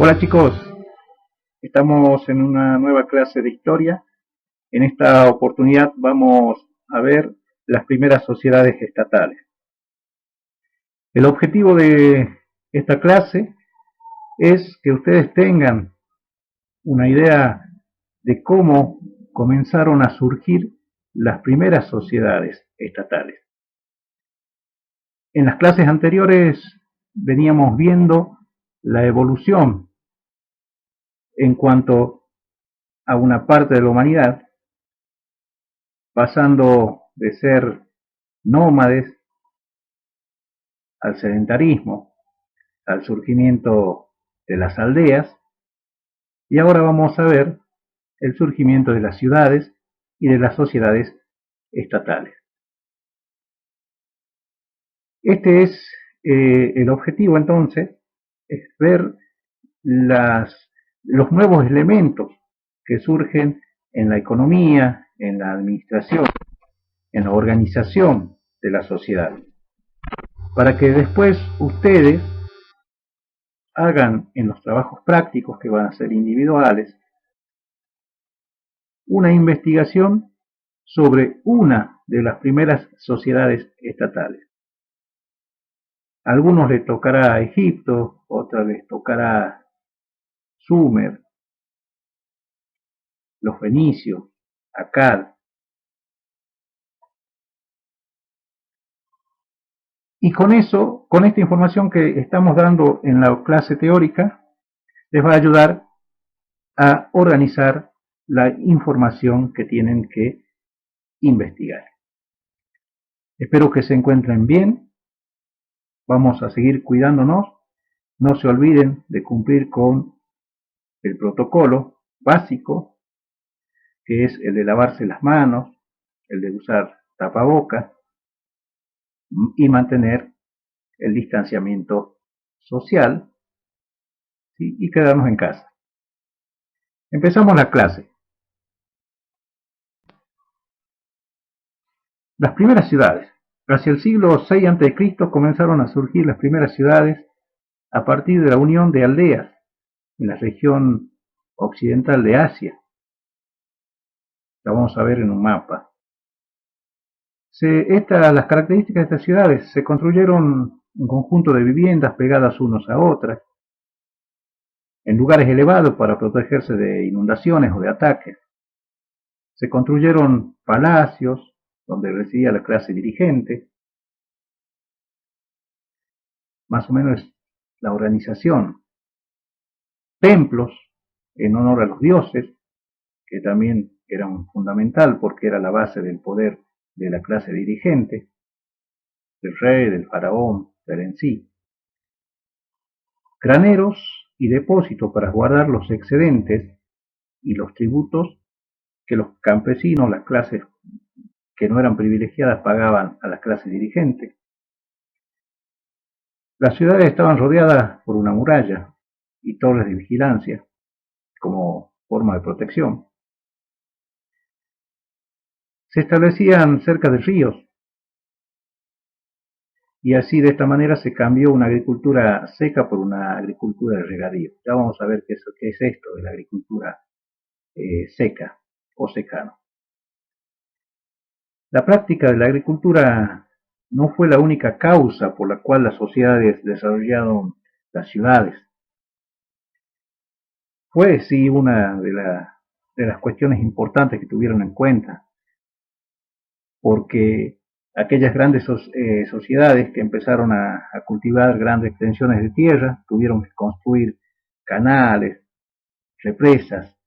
Hola chicos, estamos en una nueva clase de historia. En esta oportunidad vamos a ver las primeras sociedades estatales. El objetivo de esta clase es que ustedes tengan una idea de cómo comenzaron a surgir las primeras sociedades estatales. En las clases anteriores veníamos viendo la evolución en cuanto a una parte de la humanidad, pasando de ser nómades al sedentarismo, al surgimiento de las aldeas, y ahora vamos a ver el surgimiento de las ciudades y de las sociedades estatales. Este es el objetivo entonces, es ver los nuevos elementos que surgen en la economía, en la administración, en la organización de la sociedad, para que después ustedes hagan en los trabajos prácticos que van a ser individuales una investigación sobre una de las primeras sociedades estatales. A algunos les tocará Egipto, otros les tocará Sumer, los fenicios, Akkad. Y con eso, con esta información que estamos dando en la clase teórica, les va a ayudar a organizar la información que tienen que investigar. Espero que se encuentren bien. Vamos a seguir cuidándonos. No se olviden de cumplir con el protocolo básico, que es el de lavarse las manos, el de usar tapabocas y mantener el distanciamiento social, ¿sí? Y quedarnos en casa. Empezamos la clase. Las primeras ciudades. Hacia el siglo VI a.C. comenzaron a surgir las primeras ciudades a partir de la unión de aldeas en la región occidental de Asia. La vamos a ver en un mapa. Las características de estas ciudades se construyeron un conjunto de viviendas pegadas unos a otras, en lugares elevados para protegerse de inundaciones o de ataques. Se construyeron palacios donde residía la clase dirigente, más o menos la organización. Templos en honor a los dioses, que también eran fundamental porque era la base del poder de la clase dirigente, del rey, del faraón, del en sí. Graneros y depósitos para guardar los excedentes y los tributos que los campesinos, las clases que no eran privilegiadas, pagaban a las clases dirigentes. Las ciudades estaban rodeadas por una muralla y torres de vigilancia como forma de protección. Se establecían cerca de ríos y así de esta manera se cambió una agricultura seca por una agricultura de regadío. Ya vamos a ver qué es esto de la agricultura seca o secano. La práctica de la agricultura no fue la única causa por la cual las sociedades desarrollaron las ciudades. Fue sí una de las cuestiones importantes que tuvieron en cuenta, porque aquellas grandes sociedades que empezaron a cultivar grandes extensiones de tierra tuvieron que construir canales, represas,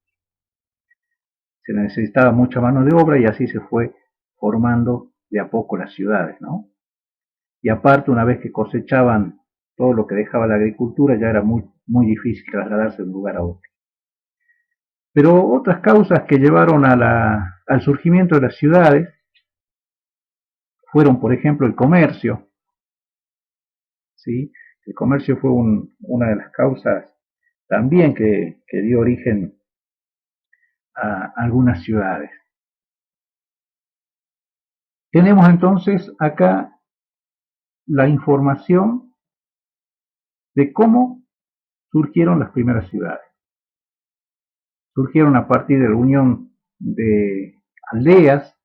se necesitaba mucha mano de obra y así se fue formando de a poco las ciudades, ¿no? Y aparte, una vez que cosechaban todo lo que dejaba la agricultura, ya era muy difícil trasladarse de un lugar a otro. Pero otras causas que llevaron al surgimiento de las ciudades fueron, por ejemplo, el comercio. ¿Sí? El comercio fue una de las causas también que dio origen a algunas ciudades. Tenemos entonces acá la información de cómo surgieron las primeras ciudades. Surgieron a partir de la unión de aldeas,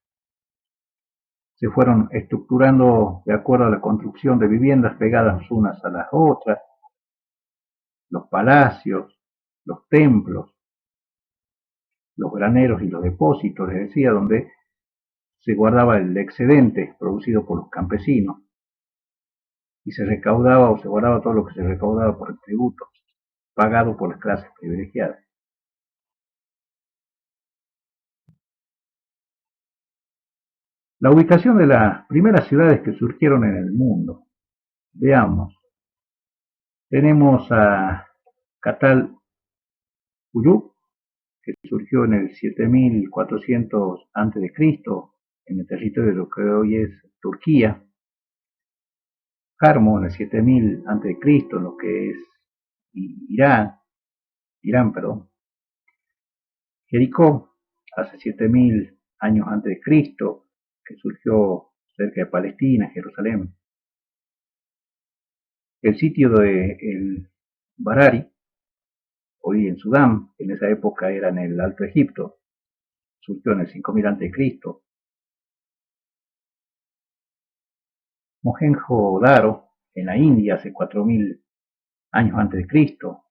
se fueron estructurando de acuerdo a la construcción de viviendas pegadas unas a las otras, los palacios, los templos, los graneros y los depósitos, les decía, donde se guardaba el excedente producido por los campesinos y se recaudaba o se guardaba todo lo que se recaudaba por el tributo pagado por las clases privilegiadas. La ubicación de las primeras ciudades que surgieron en el mundo. Veamos. Tenemos a Cataluyú, que surgió en el 7400 a.C. en el territorio de lo que hoy es Turquía. Jarmo en el 7000 a.C. en lo que es Irán, perdón. Jericó, hace 7000 años antes de Cristo, que surgió cerca de Palestina, Jerusalén. El sitio de el Barari, hoy en Sudán, en esa época era en el Alto Egipto, surgió en el 5000 a.C. Mohenjo-Daro, en la India, hace 4000 años antes de Cristo.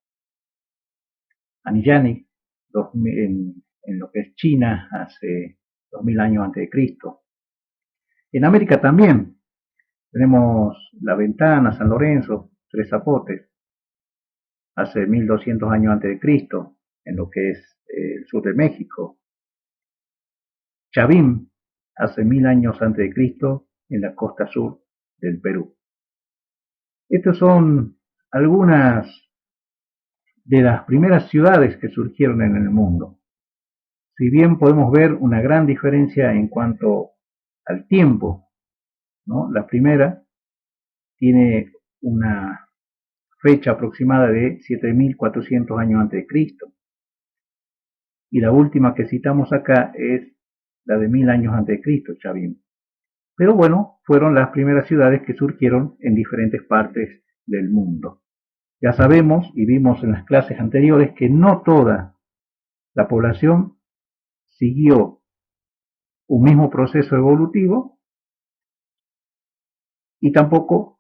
Aniyani, en lo que es China, hace 2000 años antes de Cristo. En América también tenemos La Ventana, San Lorenzo, Tres Zapotes, hace 1200 años antes de Cristo, en lo que es el sur de México. Chavín, hace 1000 años antes de Cristo, en la costa sur del Perú. Estas son algunas de las primeras ciudades que surgieron en el mundo. Si bien podemos ver una gran diferencia en cuanto al tiempo, ¿no? La primera tiene una fecha aproximada de 7400 años antes de Cristo. Y la última que citamos acá es la de 1000 años antes de Cristo, Chavín. Pero bueno, fueron las primeras ciudades que surgieron en diferentes partes del mundo. Ya sabemos y vimos en las clases anteriores que no toda la población siguió un mismo proceso evolutivo y tampoco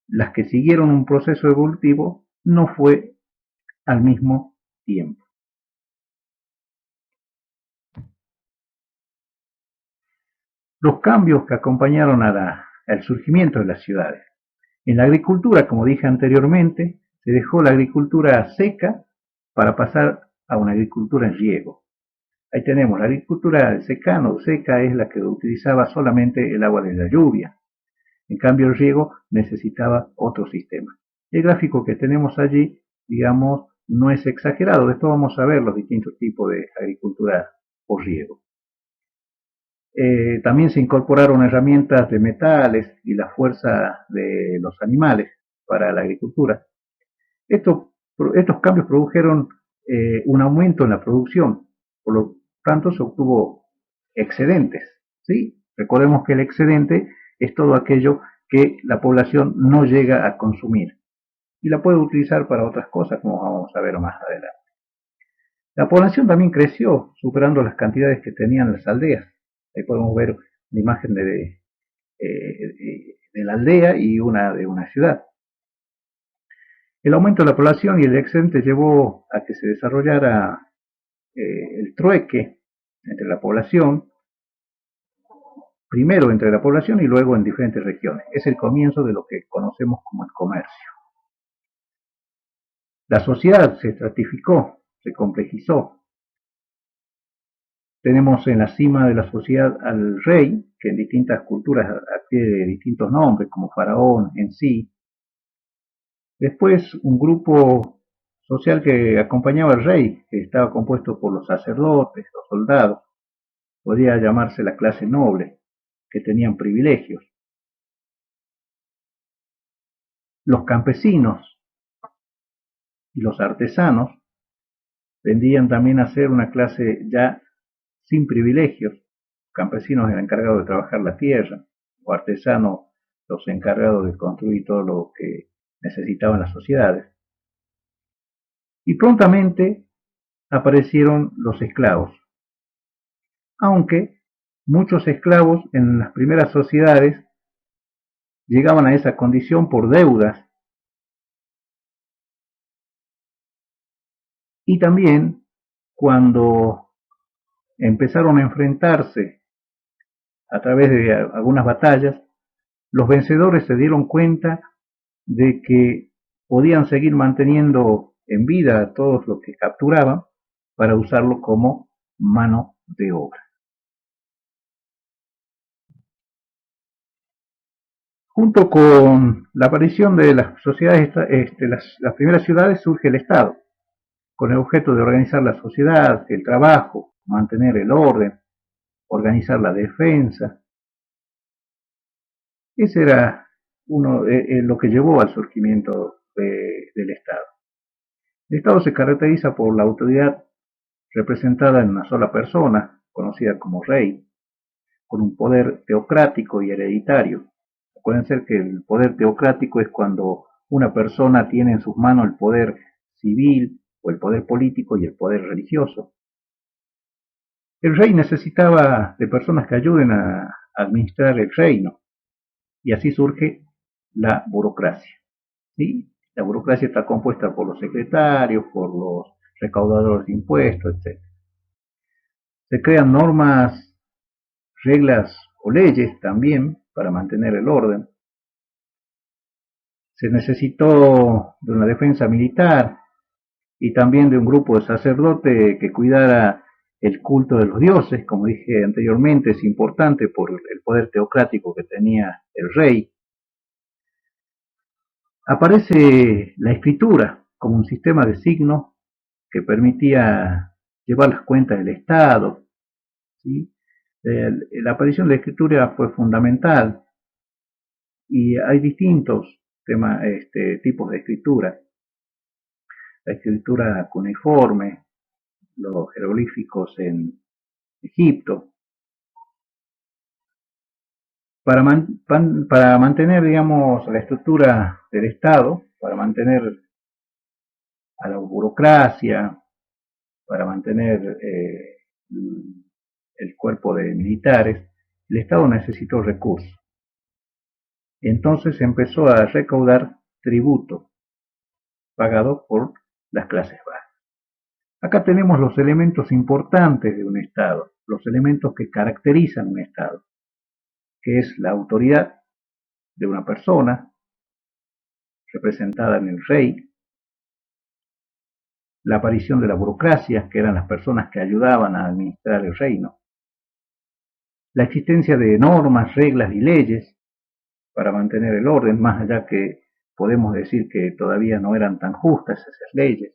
las que siguieron un proceso evolutivo no fue al mismo tiempo. Los cambios que acompañaron al surgimiento de las ciudades. En la agricultura, como dije anteriormente, se dejó la agricultura seca para pasar a una agricultura en riego. Ahí tenemos la agricultura de secano, seca es la que utilizaba solamente el agua de la lluvia. En cambio, el riego necesitaba otro sistema. El gráfico que tenemos allí, digamos, no es exagerado. De esto vamos a ver los distintos tipos de agricultura por riego. También se incorporaron herramientas de metales y la fuerza de los animales para la agricultura. Estos cambios produjeron un aumento en la producción, por lo tanto se obtuvo excedentes. ¿Sí? Recordemos que el excedente es todo aquello que la población no llega a consumir y la puede utilizar para otras cosas, como vamos a ver más adelante. La población también creció, superando las cantidades que tenían las aldeas. Ahí podemos ver una imagen de la aldea y una de una ciudad. El aumento de la población y el excedente llevó a que se desarrollara el trueque entre la población, primero entre la población y luego en diferentes regiones. Es el comienzo de lo que conocemos como el comercio. La sociedad se estratificó, se complejizó. Tenemos en la cima de la sociedad al rey, que en distintas culturas adquiere distintos nombres, como faraón en sí. Después un grupo social que acompañaba al rey, que estaba compuesto por los sacerdotes, los soldados, podría llamarse la clase noble, que tenían privilegios. Los campesinos y los artesanos tendían también a ser una clase ya sin privilegios. Los campesinos eran encargados de trabajar la tierra, o artesanos los encargados de construir todo lo que necesitaban las sociedades. Y prontamente aparecieron los esclavos, aunque muchos esclavos en las primeras sociedades llegaban a esa condición por deudas y también cuando empezaron a enfrentarse a través de algunas batallas, los vencedores se dieron cuenta de que podían seguir manteniendo en vida a todos los que capturaban para usarlo como mano de obra. Junto con la aparición de las sociedades, las primeras ciudades, surge el Estado, con el objeto de organizar la sociedad, el trabajo, mantener el orden, organizar la defensa. Ese era lo que llevó al surgimiento del Estado. El Estado se caracteriza por la autoridad representada en una sola persona, conocida como rey, con un poder teocrático y hereditario. Acuérdense que el poder teocrático es cuando una persona tiene en sus manos el poder civil o el poder político y el poder religioso. El rey necesitaba de personas que ayuden a administrar el reino y así surge la burocracia. ¿Sí? La burocracia está compuesta por los secretarios, por los recaudadores de impuestos, etc. Se crean normas, reglas o leyes también para mantener el orden. Se necesitó de una defensa militar y también de un grupo de sacerdotes que cuidara el culto de los dioses. Como dije anteriormente, es importante por el poder teocrático que tenía el rey. Aparece la escritura como un sistema de signos que permitía llevar las cuentas del Estado. ¿Sí? La aparición de la escritura fue fundamental y hay distintos tipos de escritura. La escritura cuneiforme, los jeroglíficos en Egipto. Para mantener, digamos, la estructura del Estado, para mantener a la burocracia, para mantener el cuerpo de militares, el Estado necesitó recursos. Entonces empezó a recaudar tributo pagado por las clases bajas. Acá tenemos los elementos importantes de un Estado, los elementos que caracterizan un Estado, que es la autoridad de una persona representada en el rey, la aparición de la burocracia, que eran las personas que ayudaban a administrar el reino, la existencia de normas, reglas y leyes para mantener el orden, más allá que podemos decir que todavía no eran tan justas esas leyes.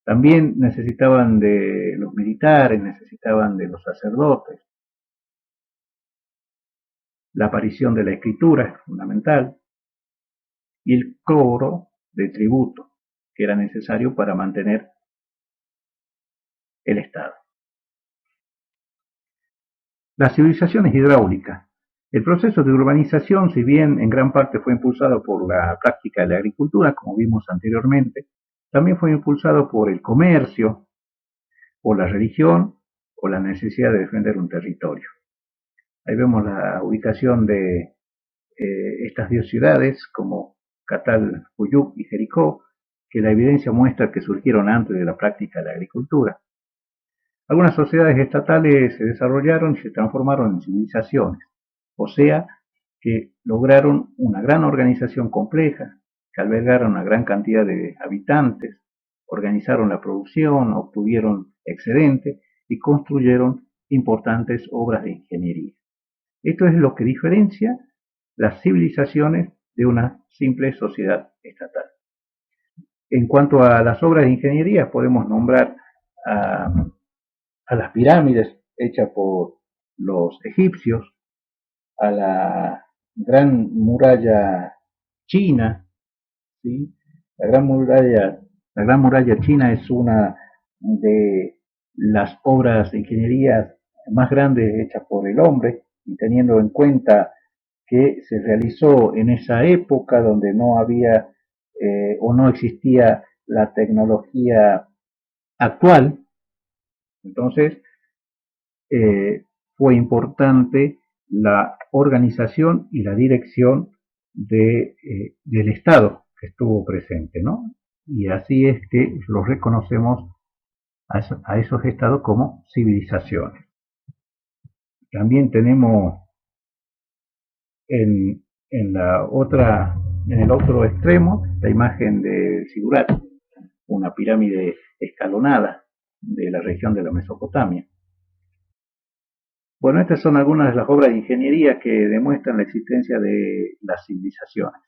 También necesitaban de los militares, necesitaban de los sacerdotes. La aparición de la escritura es fundamental y el cobro de tributo que era necesario para mantener el Estado. Las civilizaciones hidráulicas. El proceso de urbanización, si bien en gran parte fue impulsado por la práctica de la agricultura, como vimos anteriormente, también fue impulsado por el comercio, por la religión o la necesidad de defender un territorio. Ahí vemos la ubicación de estas 10 ciudades como Catal, Uyuk y Jericó, que la evidencia muestra que surgieron antes de la práctica de la agricultura. Algunas sociedades estatales se desarrollaron y se transformaron en civilizaciones, o sea, que lograron una gran organización compleja, que albergaron una gran cantidad de habitantes, organizaron la producción, obtuvieron excedentes y construyeron importantes obras de ingeniería. Esto es lo que diferencia las civilizaciones de una simple sociedad estatal. En cuanto a las obras de ingeniería, podemos nombrar a las pirámides hechas por los egipcios, a la gran muralla china, ¿sí? La gran muralla china es una de las obras de ingeniería más grandes hechas por el hombre, y teniendo en cuenta que se realizó en esa época donde no había o no existía la tecnología actual. Entonces, fue importante la organización y la dirección del Estado que estuvo presente, ¿no? Y así es que los reconocemos a esos estados como civilizaciones. También tenemos en, en el otro extremo la imagen del Sigurat, una pirámide escalonada de la región de la Mesopotamia. Bueno, estas son algunas de las obras de ingeniería que demuestran la existencia de las civilizaciones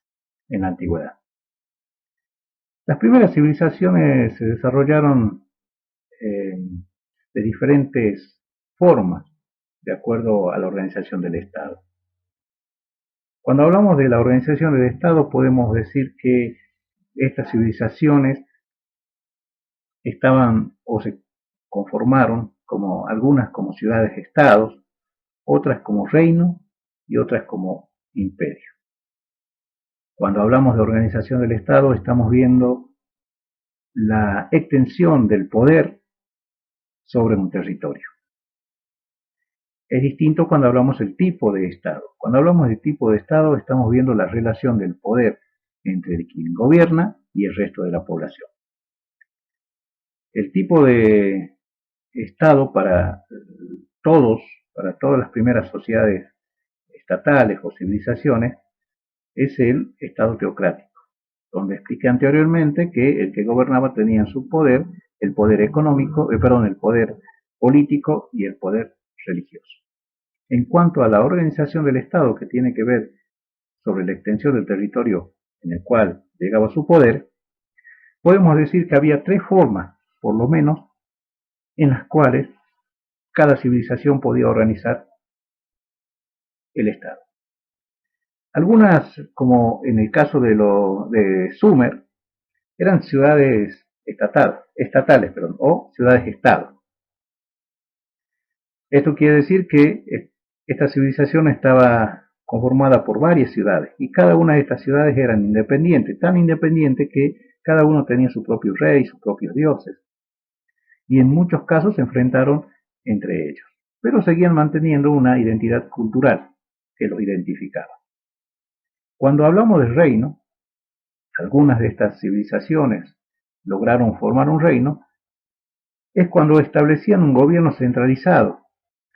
en la antigüedad. Las primeras civilizaciones se desarrollaron de diferentes formas, de acuerdo a la organización del Estado. Cuando hablamos de la organización del Estado, podemos decir que estas civilizaciones estaban o se conformaron como algunas como ciudades-estados, otras como reinos y otras como imperios. Cuando hablamos de organización del Estado, estamos viendo la extensión del poder sobre un territorio. Es distinto cuando hablamos del tipo de Estado. Cuando hablamos de tipo de Estado, estamos viendo la relación del poder entre quien gobierna y el resto de la población. El tipo de Estado para todas las primeras sociedades estatales o civilizaciones, es el Estado teocrático, donde expliqué anteriormente que el que gobernaba tenía en su poder el poder económico, el poder político y el poder religioso. En cuanto a la organización del Estado, que tiene que ver sobre la extensión del territorio en el cual llegaba su poder, podemos decir que había tres formas, por lo menos, en las cuales cada civilización podía organizar el Estado. Algunas, como en el caso de Sumer, eran ciudades estatales, o ciudades-estado. Esto quiere decir que esta civilización estaba conformada por varias ciudades y cada una de estas ciudades eran independientes, tan independientes que cada uno tenía su propio rey, sus propios dioses. Y en muchos casos se enfrentaron entre ellos, pero seguían manteniendo una identidad cultural que los identificaba. Cuando hablamos de reino, algunas de estas civilizaciones lograron formar un reino, es cuando establecían un gobierno centralizado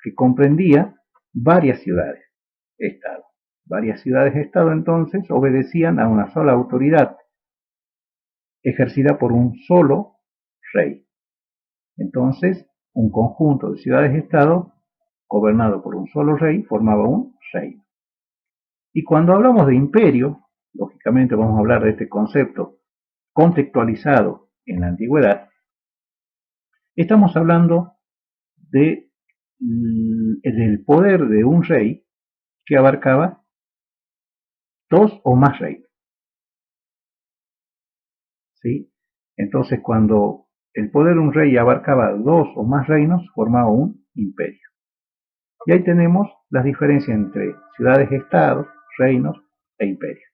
que comprendía varias ciudades-estado. Varias ciudades-estado entonces obedecían a una sola autoridad ejercida por un solo rey. Entonces, un conjunto de ciudades-estado gobernado por un solo rey formaba un reino. Y cuando hablamos de imperio, lógicamente vamos a hablar de este concepto contextualizado en la antigüedad, estamos hablando del poder de un rey que abarcaba dos o más reinos. ¿Sí? Entonces, cuando el poder de un rey abarcaba dos o más reinos, formaba un imperio. Y ahí tenemos las diferencias entre ciudades-estados, reinos e imperios.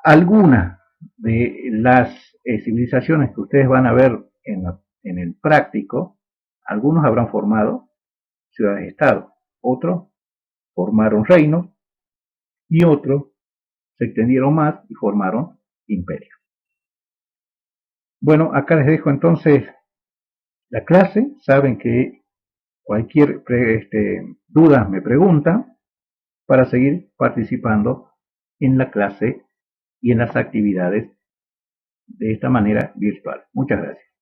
Algunas de las civilizaciones que ustedes van a ver en el práctico, algunos habrán formado ciudades-estado, otros formaron reinos y otros se extendieron más y formaron imperios. Bueno, acá les dejo entonces la clase. Saben que cualquier duda me preguntan para seguir participando en la clase y en las actividades de esta manera virtual. Muchas gracias.